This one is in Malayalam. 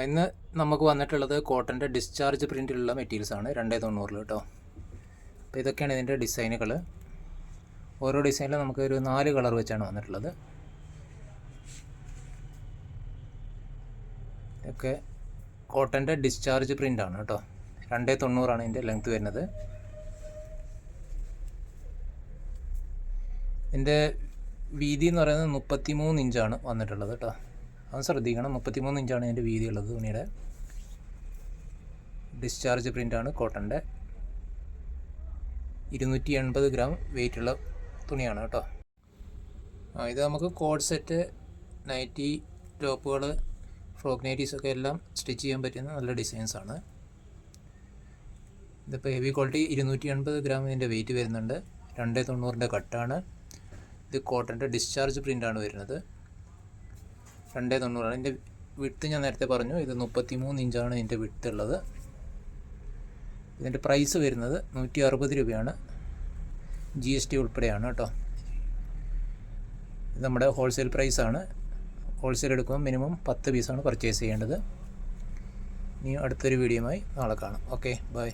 ഇന്ന് നമുക്ക് വന്നിട്ടുള്ളത് കോട്ടൻ്റെ ഡിസ്ചാർജ് പ്രിൻറ്റിലുള്ള മെറ്റീരിയൽസാണ് 290 കേട്ടോ. അപ്പോൾ ഇതൊക്കെയാണ് ഇതിൻ്റെ ഡിസൈനുകൾ. ഓരോ ഡിസൈനിലും നമുക്ക് ഒരു 4 കളർ വെച്ചാണ് വന്നിട്ടുള്ളത്. ഇതൊക്കെ കോട്ടൻ്റെ ഡിസ്ചാർജ് പ്രിൻ്റാണ് കേട്ടോ. 290 ഇതിൻ്റെ ലെങ്ത് വരുന്നത്. ഇതിൻ്റെ വീതി എന്ന് പറയുന്നത് 33 ഇഞ്ചാണ് വന്നിട്ടുള്ളത് കേട്ടോ. അത് ശ്രദ്ധിക്കണം, 33 ഇഞ്ചാണ് ഇതിൻ്റെ വീതി ഉള്ളത്. തുണിയുടെ ഡിസ്ചാർജ് പ്രിൻ്റാണ് കോട്ടൻ്റെ. 280 ഗ്രാം വെയിറ്റുള്ള തുണിയാണ് കേട്ടോ. ഇത് നമുക്ക് കോഡ് സെറ്റ്, നൈറ്റി, ടോപ്പുകൾ, ഫ്രോക്ക് നൈറ്റീസൊക്കെ എല്ലാം സ്റ്റിച്ച് ചെയ്യാൻ പറ്റുന്ന നല്ല ഡിസൈൻസാണ്. ഇതിപ്പോൾ ഹെവി ക്വാളിറ്റി 280 ഗ്രാം ഇതിൻ്റെ വെയിറ്റ് വരുന്നുണ്ട്. 290 കട്ടാണ്. ഇത് കോട്ടൻ്റെ ഡിസ്ചാർജ് പ്രിൻ്റാണ് വരുന്നത്. 290. ഇതിൻ്റെ വിഡ്ത്ത് ഞാൻ നേരത്തെ പറഞ്ഞു, ഇത് 33 ഇഞ്ചാണ് ഇതിൻ്റെ വിഡ്ത്ത് ഉള്ളത്. ഇതിൻ്റെ പ്രൈസ് വരുന്നത് 160 രൂപയാണ്, GST ഉൾപ്പെടെയാണ് കേട്ടോ. ഇത് നമ്മുടെ ഹോൾസെയിൽ പ്രൈസാണ്. ഹോൾസെയിൽ എടുക്കുമ്പോൾ മിനിമം 10 പീസാണ് പർച്ചേസ് ചെയ്യേണ്ടത്. ഇനി അടുത്തൊരു വീഡിയോയുമായി നാളെ കാണാം. Okay, by.